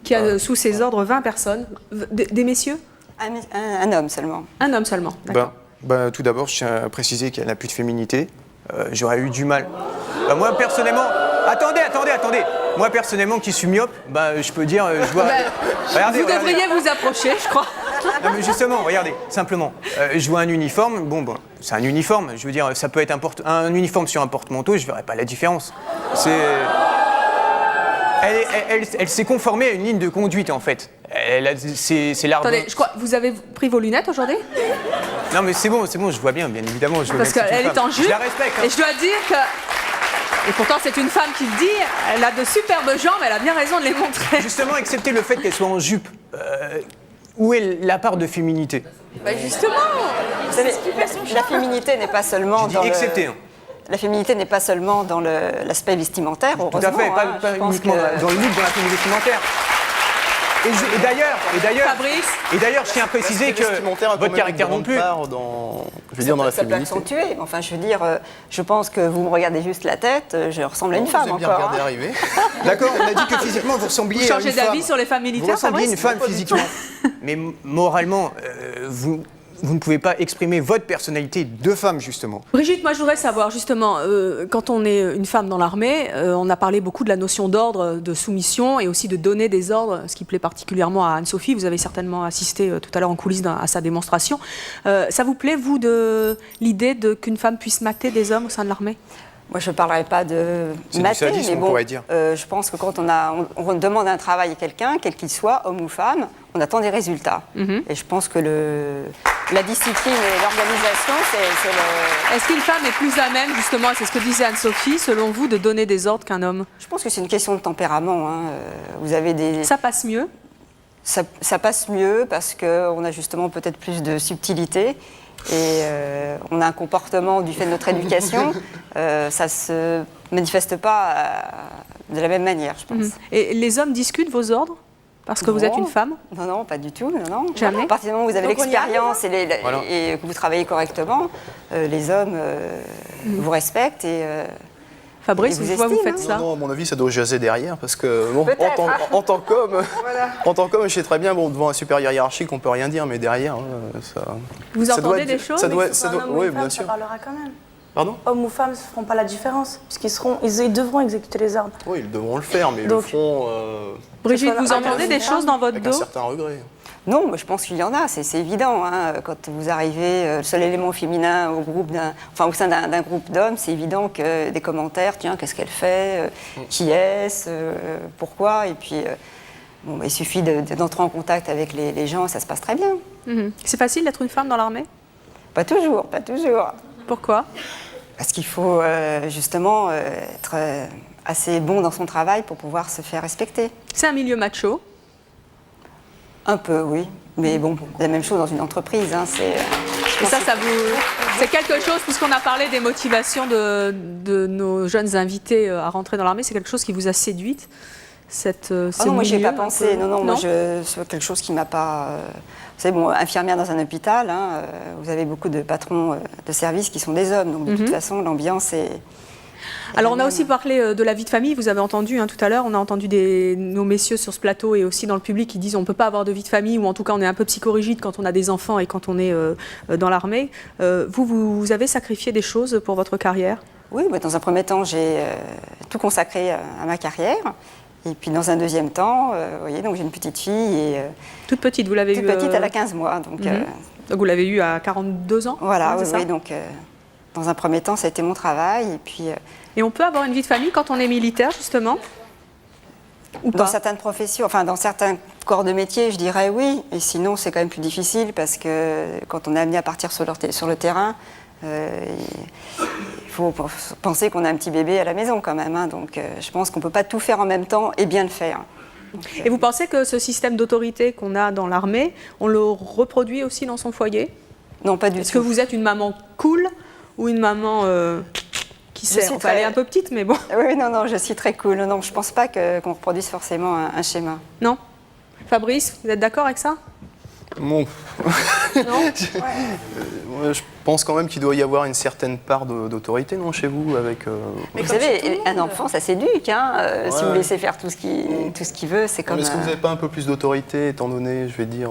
qui a sous ses ordres 20 personnes, des messieurs? Un homme seulement. Un homme seulement, d'accord. Tout d'abord, je tiens à préciser qu'elle n'a plus de féminité. J'aurais eu du mal. Moi, personnellement... Attendez. Moi, personnellement, qui suis myope, je peux dire... je vois... Regardez, vous devriez vous approcher, je crois. Non, mais justement, regardez, simplement. Je vois un uniforme, c'est un uniforme. Je veux dire, ça peut être un uniforme sur un porte-manteau, je ne verrais pas la différence. Elle s'est conformée à une ligne de conduite, en fait. C'est l'arbre. Attendez, je crois, vous avez pris vos lunettes aujourd'hui? Non, mais c'est bon, je vois bien évidemment. Parce qu'elle est en jupe. Je la respecte. Et je dois dire que... Et pourtant, c'est une femme qui le dit, elle a de superbes jambes, elle a bien raison de les montrer. Justement, excepté le fait qu'elle soit en jupe, où est la part de féminité? Justement, vous savez, la féminité n'est pas seulement dans excepté, La féminité n'est pas seulement dans l'aspect vestimentaire, heureusement. Tout à fait, pas uniquement dans le look, dans la tenue vestimentaire. Et d'ailleurs, je tiens à préciser que votre caractère non plus. Dans la ça peut féminité. accentuer. Enfin, je veux dire, je pense que vous me regardez juste la tête, je ressemble à une femme vous avez bien encore. regardé arriver. D'accord, on a dit que physiquement vous ressembliez à une femme. Vous changez d'avis sur les femmes militaires, Vous ressembliez à une femme physiquement. Mais moralement, vous ne pouvez pas exprimer votre personnalité de femme, justement. Brigitte, moi je voudrais savoir, justement, quand on est une femme dans l'armée, on a parlé beaucoup de la notion d'ordre, de soumission et aussi de donner des ordres, ce qui plaît particulièrement à Anne-Sophie. Vous avez certainement assisté tout à l'heure en coulisses à sa démonstration. Ça vous plaît, vous, de l'idée qu'une femme puisse mater des hommes au sein de l'armée? Moi, je ne parlerai pas de mater, mais bon, je pense que quand on demande un travail à quelqu'un, quel qu'il soit, homme ou femme, on attend des résultats. Et je pense que la discipline et l'organisation, c'est Est-ce qu'une femme est plus à même, justement, c'est ce que disait Anne-Sophie, selon vous, de donner des ordres qu'un homme? Je pense que c'est une question de tempérament. Vous avez des... Ça passe mieux? Ça passe mieux parce qu'on a justement peut-être plus de subtilité. Et on a un comportement du fait de notre éducation, ça ne se manifeste pas de la même manière, je pense. Et les hommes discutent vos ordres parce que vous êtes une femme? Non, pas du tout. Non. Jamais. À partir du moment où vous avez l'expérience et que vous travaillez correctement, les hommes vous respectent et Fabrice, pourquoi vous faites ça? Non, à mon avis, ça doit jaser derrière, parce que bon, en tant qu'homme, je sais très bien, bon, devant un supérieur hiérarchique, on peut rien dire, mais derrière, ça. Vous entendez des choses? Oui, bien sûr. Ça parlera quand même. Pardon? Hommes ou femmes ne feront pas la différence, puisqu'ils devront exécuter les ordres. Oui, ils devront le faire, mais ils le feront. Brigitte, vous entendez des choses dans votre dos? Avec un certain regret. Non, mais je pense qu'il y en a, c'est évident. Hein. Quand vous arrivez, le seul élément féminin au sein d'un groupe d'hommes, c'est évident que des commentaires, tiens, qu'est-ce qu'elle fait, qui est-ce, pourquoi, et puis il suffit d'entrer en contact avec les gens, ça se passe très bien. C'est facile d'être une femme dans l'armée? Pas toujours, pas toujours. Pourquoi? Parce qu'il faut justement être assez bon dans son travail pour pouvoir se faire respecter. C'est un milieu macho? Un peu, oui. Mais bon, la même chose dans une entreprise. Hein, c'est quelque chose, puisqu'on a parlé des motivations de nos jeunes invités à rentrer dans l'armée, c'est quelque chose qui vous a séduite, non, moi, j'y ai pas pensé. Non, moi, c'est quelque chose qui m'a pas... Vous savez, infirmière dans un hôpital, hein, vous avez beaucoup de patrons de service qui sont des hommes. Donc, de toute façon, l'ambiance est... Alors, on a aussi parlé de la vie de famille, vous avez entendu tout à l'heure, on a entendu nos messieurs sur ce plateau et aussi dans le public qui disent on ne peut pas avoir de vie de famille, ou en tout cas on est un peu psychorigide quand on a des enfants et quand on est dans l'armée. Vous avez sacrifié des choses pour votre carrière? Oui, dans un premier temps, j'ai tout consacré à ma carrière. Et puis dans un deuxième temps, vous voyez, donc j'ai une petite fille. Toute petite, vous l'avez eue? Toute petite, elle a 15 mois. Donc vous l'avez eue à 42 ans? Voilà, oui, donc dans un premier temps, ça a été mon travail. Et puis... Et on peut avoir une vie de famille quand on est militaire, justement? Ou dans certaines professions, enfin dans certains corps de métier, je dirais oui. Et sinon, c'est quand même plus difficile parce que quand on est amené à partir sur le terrain, il faut penser qu'on a un petit bébé à la maison quand même. Hein. Donc je pense qu'on ne peut pas tout faire en même temps et bien le faire. Et vous pensez que ce système d'autorité qu'on a dans l'armée, on le reproduit aussi dans son foyer? Non, pas du tout. Est-ce que vous êtes une maman cool ou une maman... qui sert. Elle est un peu petite, mais bon. Oui, non, je suis très cool. Non, je ne pense pas qu'on reproduise forcément un schéma. Non. Fabrice, vous êtes d'accord avec ça? Bon. Non. Je pense quand même qu'il doit y avoir une certaine part d'autorité, non, chez vous avec, Mais vous savez, un enfant, ça s'éduque. Hein, si vous laissez faire tout ce qu'il veut, c'est comme... Est-ce que vous n'avez pas un peu plus d'autorité, étant donné, je vais dire...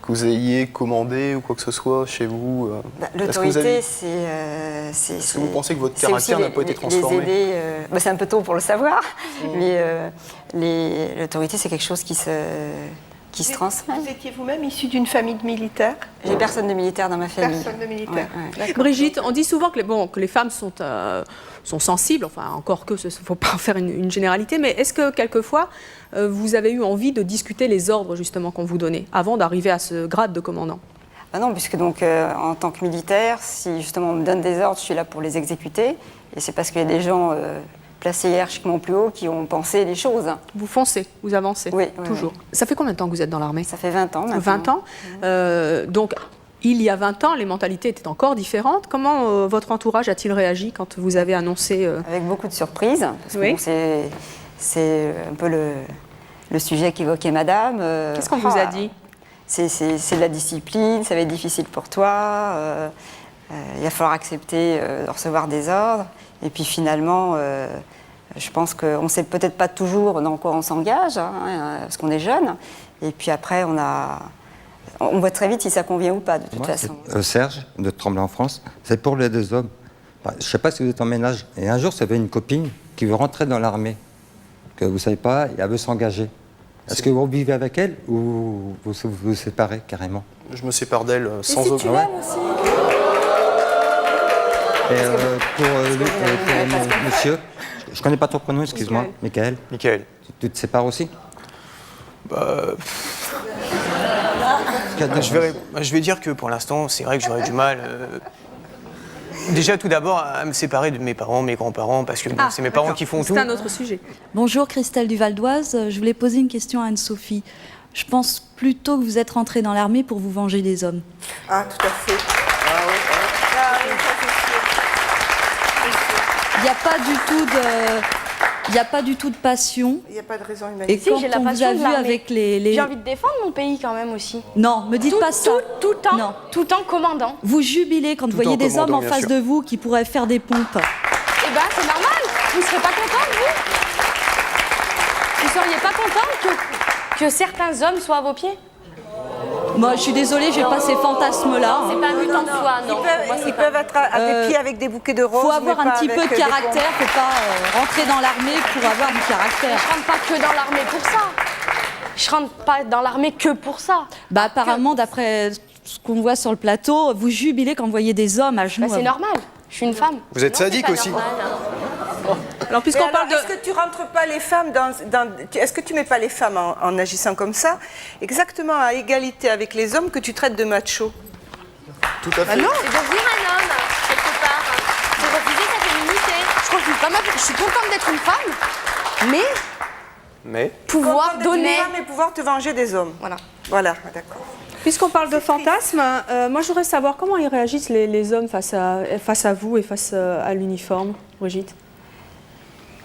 que vous ayez commandé ou quoi que ce soit chez vous? L'autorité, c'est... Est-ce que vous pensez que votre caractère n'a pas été transformé? C'est un peu tôt pour le savoir, mais l'autorité, c'est quelque chose qui se transmet. Vous étiez vous-même issue d'une famille de militaires? J'ai personne de militaire dans ma famille. Personne de militaire. Ouais. Brigitte, on dit souvent que les femmes sont sensibles, enfin encore que, il ne faut pas en faire une généralité, mais est-ce que quelquefois vous avez eu envie de discuter les ordres justement qu'on vous donnait avant d'arriver à ce grade de commandant? Non, puisque donc en tant que militaire, si justement on me donne des ordres, je suis là pour les exécuter, et c'est parce qu'il y a des gens placés hiérarchiquement plus haut qui ont pensé les choses. Vous foncez, vous avancez? Oui, toujours. Oui. Ça fait combien de temps que vous êtes dans l'armée? Ça fait 20 ans maintenant. 20 ans. Donc, il y a 20 ans, les mentalités étaient encore différentes. Comment votre entourage a-t-il réagi quand vous avez annoncé... Avec beaucoup de surprises, parce que c'est un peu le sujet qu'évoquait Madame. Qu'est-ce qu'on vous a dit? C'est de la discipline, ça va être difficile pour toi, il va falloir accepter de recevoir des ordres. Et puis finalement, je pense qu'on ne sait peut-être pas toujours dans quoi on s'engage, parce qu'on est jeune. Et puis après, on voit très vite si ça convient ou pas, de toute façon. Serge, de Tremblay en France, c'est pour les deux hommes. Je ne sais pas si vous êtes en ménage. Et un jour, vous avez une copine qui veut rentrer dans l'armée, que vous ne savez pas, et elle veut s'engager. Est-ce que vous vivez avec elle ou vous vous séparez carrément? Je me sépare d'elle sans aucun. Et si tu l'aimes aussi? Et pour monsieur, je ne connais pas ton prénom, excuse-moi, Michael. Michael. Tu te sépares aussi? Je vais dire que pour l'instant, c'est vrai que j'aurais du mal. Déjà, tout d'abord, à me séparer de mes parents, mes grands-parents, parce que c'est mes parents qui font tout. C'est un autre sujet. Bonjour, Christelle du Val d'Oise. Je voulais poser une question à Anne-Sophie. Je pense plutôt que vous êtes rentrée dans l'armée pour vous venger des hommes. Ah, tout à fait. Il n'y a pas du tout de passion. Il n'y a pas de raison humanitaire. Et quand on vous a vu avec les... J'ai envie de défendre mon pays quand même aussi. Non, me dites pas ça. Tout en commandant. Vous jubilez quand vous voyez des hommes en face de vous qui pourraient faire des pompes. Eh ben, c'est normal. Vous serez pas contente, vous? Vous seriez pas contente que certains hommes soient à vos pieds? Moi, je suis désolée, j'ai pas ces fantasmes-là. C'est pas un but en soi, non. Ils peuvent être à des pieds avec des bouquets de roses. Il faut avoir mais un pas petit peu avec de des caractère, pompes. faut pas rentrer dans l'armée pour avoir du caractère. Je rentre pas que dans l'armée pour ça. Je rentre pas dans l'armée que pour ça. Bah apparemment, d'après ce qu'on voit sur le plateau, vous jubilez quand vous voyez des hommes à genoux. Bah, c'est normal, je suis une femme. Vous êtes sadique aussi. Alors, puisqu'on parle de... Est-ce que tu rentres pas les femmes est-ce que tu mets pas les femmes en agissant comme ça, exactement à égalité avec les hommes que tu traites de machos? Tout à fait. non. C'est devenir un homme, quelque part. C'est refuser sa féminité. Je refuse pas je suis contente d'être une femme, mais pouvoir donner... et pouvoir te venger des hommes. Voilà, d'accord. Puisqu'on parle de fantasmes, moi je voudrais savoir comment ils réagissent les hommes face à vous et face à l'uniforme, Brigitte.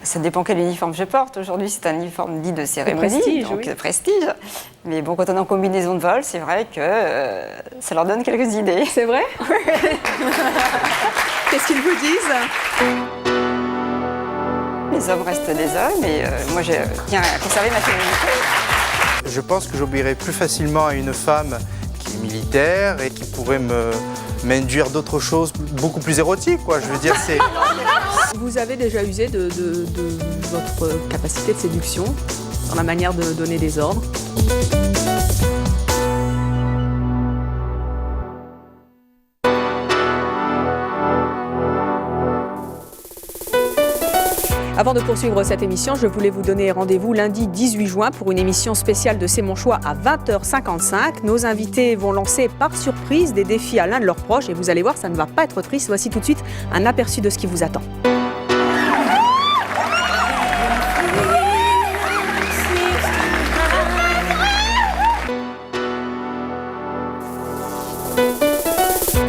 Ça dépend quel uniforme je porte. Aujourd'hui, c'est un uniforme dit de cérémonie, prestige, donc oui. prestige. Mais bon, quand on est en combinaison de vol, c'est vrai que ça leur donne quelques idées. C'est vrai? Qu'est-ce qu'ils vous disent? Les hommes restent des hommes et moi, je tiens à conserver ma féminité. Je pense que j'obéirais plus facilement à une femme qui est militaire et qui pourrait m'induire d'autres choses beaucoup plus érotiques, quoi. Je veux dire, c'est... Vous avez déjà usé de votre capacité de séduction dans la manière de donner des ordres? Avant de poursuivre cette émission, je voulais vous donner rendez-vous lundi 18 juin pour une émission spéciale de C'est mon choix à 20h55. Nos invités vont lancer par surprise des défis à l'un de leurs proches et vous allez voir, ça ne va pas être triste. Voici tout de suite un aperçu de ce qui vous attend.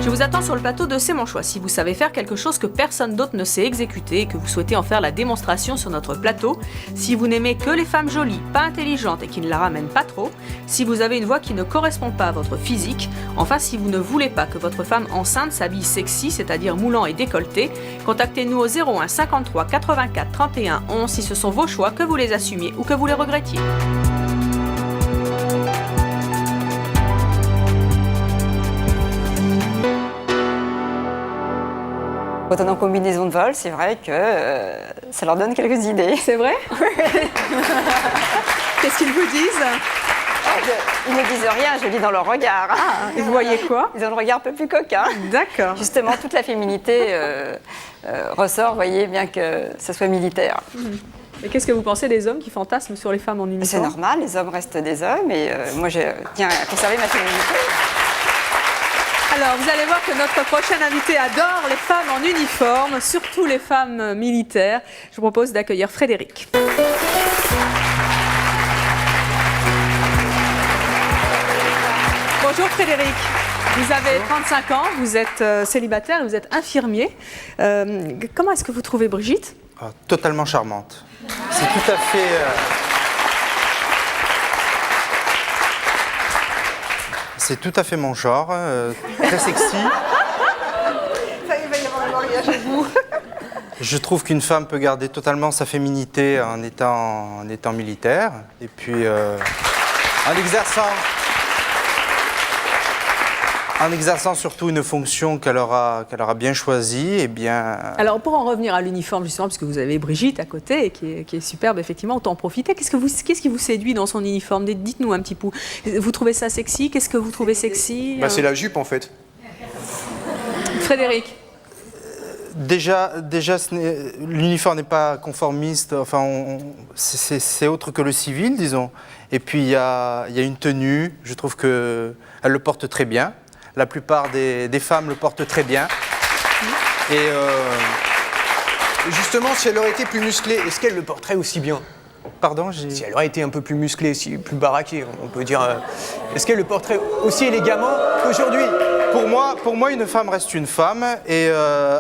Je vous attends sur le plateau de C'est mon choix. Si vous savez faire quelque chose que personne d'autre ne sait exécuter et que vous souhaitez en faire la démonstration sur notre plateau, si vous n'aimez que les femmes jolies, pas intelligentes et qui ne la ramènent pas trop, si vous avez une voix qui ne correspond pas à votre physique, enfin si vous ne voulez pas que votre femme enceinte s'habille sexy, c'est-à-dire moulant et décolleté, contactez-nous au 01 53 84 31 11 si ce sont vos choix, que vous les assumiez ou que vous les regrettiez. Quand on est en combinaison de vol, c'est vrai que ça leur donne quelques idées. C'est vrai? Qu'est-ce qu'ils vous disent? Ils ne disent rien, je lis dans leur regard. Ah, et vous voyez quoi? Ils ont le regard un peu plus coquin. D'accord. Justement, toute la féminité ressort, vous voyez, bien que ça soit militaire. Et qu'est-ce que vous pensez des hommes qui fantasment sur les femmes en uniforme? C'est normal, les hommes restent des hommes et moi je tiens à conserver ma féminité. Alors, vous allez voir que notre prochaine invitée adore les femmes en uniforme, surtout les femmes militaires. Je vous propose d'accueillir Frédéric. Bonjour Frédéric. Vous avez 35 ans, vous êtes célibataire et vous êtes infirmier. Comment est-ce que vous trouvez Brigitte? Totalement charmante. C'est tout à fait... C'est tout à fait mon genre, très sexy. Il va y avoir un mariage à vous. Je trouve qu'une femme peut garder totalement sa féminité en étant militaire. Et puis, en exerçant surtout une fonction qu'elle aura bien choisie, et bien... Alors, pour en revenir à l'uniforme, justement, puisque vous avez Brigitte à côté, qui est superbe, effectivement, autant en profiter. Qu'est-ce qui vous séduit dans son uniforme? Dites-nous un petit peu. Vous trouvez ça sexy? Qu'est-ce que vous trouvez sexy? C'est la jupe, en fait. Frédéric? Déjà l'uniforme n'est pas conformiste, enfin, c'est autre que le civil, disons. Et puis, il y a une tenue, je trouve qu'elle le porte très bien. La plupart des femmes le portent très bien. Et justement, si elle aurait été plus musclée, est-ce qu'elle le porterait aussi bien? Pardon, si elle aurait été un peu plus musclée, plus baraquée, on peut dire, est-ce qu'elle le porterait aussi élégamment qu'aujourd'hui? pour moi, une femme reste une femme. Et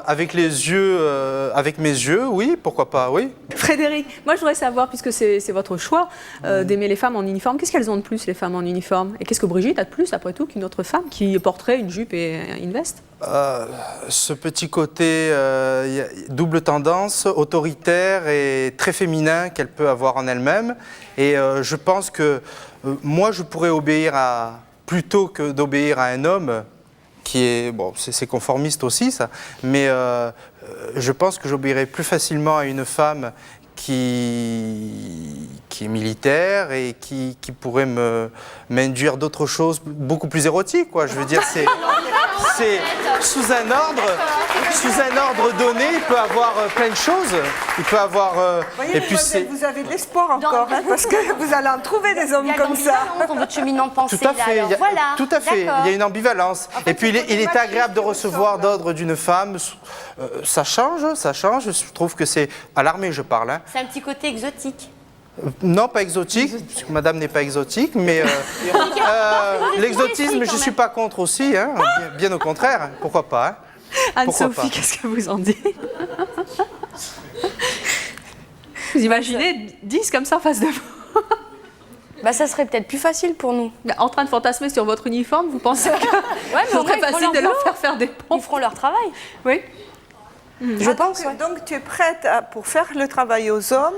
avec mes yeux, oui, pourquoi pas, oui. Frédéric, moi je voudrais savoir, puisque c'est votre choix d'aimer les femmes en uniforme, qu'est-ce qu'elles ont de plus, les femmes en uniforme? Et qu'est-ce que Brigitte a de plus, après tout, qu'une autre femme qui porterait une jupe et une veste? Ce petit côté double tendance, autoritaire et très féminin qu'elle peut avoir en elle-même. Et je pense que moi, je pourrais obéir plutôt que d'obéir à un homme, qui est, bon, c'est conformiste aussi ça, mais je pense que j'obéirais plus facilement à une femme qui est militaire et qui pourrait m'induire d'autres choses beaucoup plus érotiques, quoi. Je veux dire, c'est sous un ordre donné, il peut avoir plein de choses. Il peut avoir. Voyez, vous avez de l'espoir encore, hein, parce que vous allez en trouver des hommes comme ça. Dans votre cheminement de pensée. Tout à fait. Là, voilà. Tout à fait. Il y a une ambivalence. En fait, et puis il est agréable de recevoir d'ordre d'une femme. Ça change. Je trouve que c'est à l'armée, je parle. Hein. C'est un petit côté exotique. Non, pas exotique, parce que madame n'est pas exotique, mais l'exotisme, je ne suis pas contre aussi, hein, bien au contraire, pourquoi pas. Hein. Anne-Sophie, qu'est-ce que vous en dites? Vous imaginez 10 comme ça en face de vous? Bah, ça serait peut-être plus facile pour nous. En train de fantasmer sur votre uniforme, vous pensez que ce serait facile de leur faire des pompes? Ils feront leur travail. Oui. Je pense. Donc tu es prête pour faire le travail aux hommes,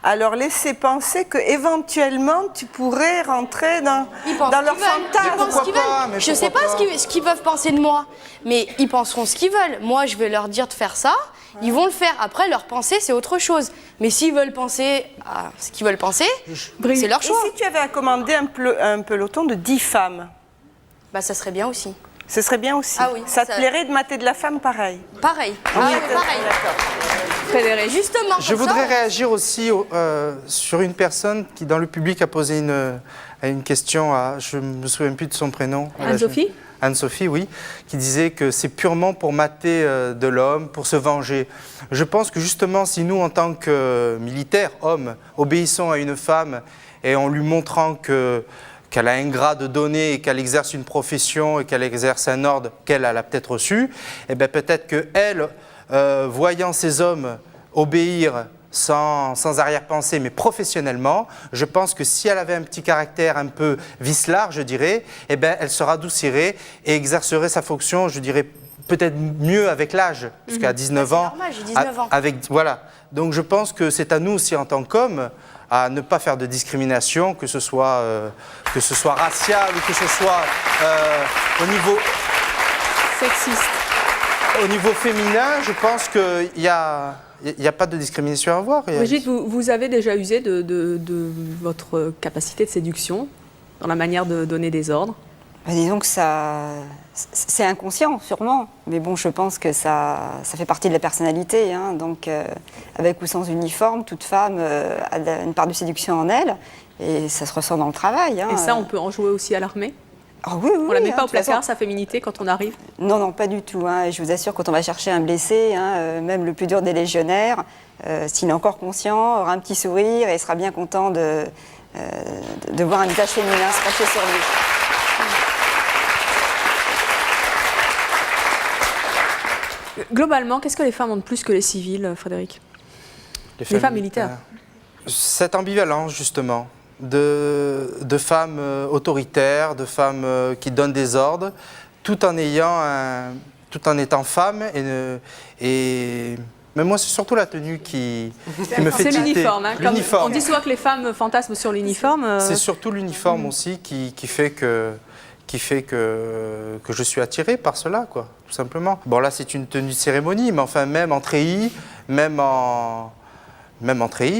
à leur laisser penser qu'éventuellement tu pourrais rentrer dans leur fantasme. Je ne sais pas ce qu'ils peuvent penser de moi, mais ils penseront ce qu'ils veulent. Moi, je vais leur dire de faire ça, ils vont le faire. Après, leur pensée, c'est autre chose. Mais s'ils veulent penser à ce qu'ils veulent penser, c'est leur choix. Et si tu avais à commander un peloton de 10 femmes? Bah, ça serait bien aussi. Ce serait bien aussi. Ah oui, ça te plairait de mater de la femme pareil? Pareil. Pareil. Frédéric, justement. Je voudrais réagir aussi sur une personne qui, dans le public, a posé une question je ne me souviens plus de son prénom. Anne-Sophie? Anne-Sophie, oui, qui disait que c'est purement pour mater de l'homme, pour se venger. Je pense que justement, si nous, en tant que militaires, hommes, obéissons à une femme et en lui montrant qu'elle a un grade donné et qu'elle exerce une profession et qu'elle exerce un ordre qu'elle a peut-être reçu, et bien peut-être qu'elle, voyant ces hommes obéir sans arrière-pensée, mais professionnellement, je pense que si elle avait un petit caractère un peu vicelard, je dirais, eh bien elle se radoucirait et exercerait sa fonction, je dirais, peut-être mieux avec l'âge, parce qu'à 19 ans, normal, j'ai 19 ans. Voilà. Donc je pense que c'est à nous aussi en tant qu'hommes à ne pas faire de discrimination, que ce soit racial ou que ce soit au niveau sexiste. Au niveau féminin, je pense qu'il n'y a pas de discrimination à avoir. Brigitte, vous avez déjà usé de votre capacité de séduction dans la manière de donner des ordres? Disons que c'est inconscient, sûrement. Mais bon, je pense que ça fait partie de la personnalité. Hein. Donc, avec ou sans uniforme, toute femme a une part de séduction en elle. Et ça se ressent dans le travail. Hein. Et ça, on peut en jouer aussi à l'armée? Oui, on ne la met pas au placard, sa féminité, quand on arrive? Non, pas du tout. Hein. Et je vous assure, quand on va chercher un blessé, même le plus dur des légionnaires, s'il est encore conscient, aura un petit sourire et sera bien content de voir un visage féminin se pencher sur lui. Globalement, qu'est-ce que les femmes ont de plus que les civils, Frédéric? Les femmes militaires. Cette ambivalence, justement, de femmes autoritaires, de femmes qui donnent des ordres, tout en étant femme. Mais moi, c'est surtout la tenue qui me fait tilter. C'est l'uniforme. Hein, l'uniforme. On dit souvent que les femmes fantasment sur l'uniforme. C'est surtout l'uniforme aussi qui fait que je suis attiré par cela, quoi, tout simplement. Bon, là, c'est une tenue de cérémonie, mais enfin, même en treillis,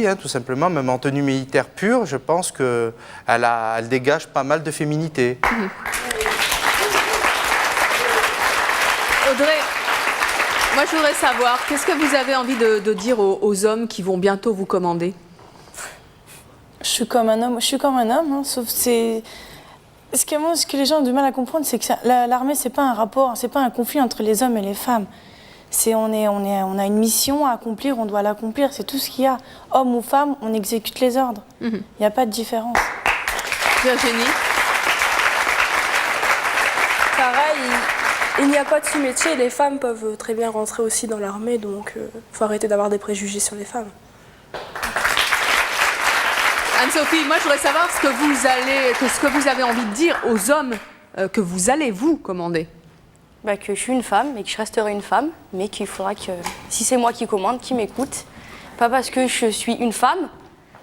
hein, tout simplement, même en tenue militaire pure, je pense qu'elle dégage pas mal de féminité. Audrey, moi, je voudrais savoir, qu'est-ce que vous avez envie de dire aux hommes qui vont bientôt vous commander? Je suis comme un homme, hein, sauf c'est... Ce que les gens ont du mal à comprendre, c'est que l'armée, c'est pas un rapport, c'est pas un conflit entre les hommes et les femmes. On a une mission à accomplir, on doit l'accomplir, c'est tout ce qu'il y a. Homme ou femme, on exécute les ordres. Il n'y a pas de différence. Virginie? Pareil, Il n'y a pas de sous-métier, les femmes peuvent très bien rentrer aussi dans l'armée, donc il faut arrêter d'avoir des préjugés sur les femmes. Anne-Sophie, moi je voudrais savoir ce que vous avez envie de dire aux hommes que vous allez vous commander. Bah, que je suis une femme et que je resterai une femme, mais qu'il faudra que, si c'est moi qui commande, qu'ils m'écoutent. Pas parce que je suis une femme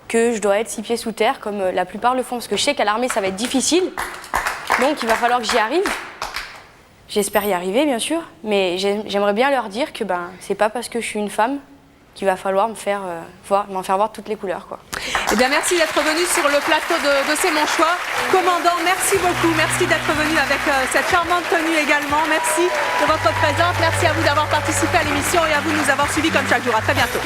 que je dois être 6 pieds sous terre comme la plupart le font, parce que je sais qu'à l'armée ça va être difficile, donc il va falloir que j'y arrive. J'espère y arriver bien sûr, mais j'aimerais bien leur dire que c'est pas parce que je suis une femme qu'il va falloir m'en faire voir toutes les couleurs, quoi. Eh bien, merci d'être venu sur le plateau de C'est mon choix. Commandant, merci beaucoup. Merci d'être venu avec cette charmante tenue également. Merci de votre présence. Merci à vous d'avoir participé à l'émission et à vous de nous avoir suivis comme chaque jour. À très bientôt.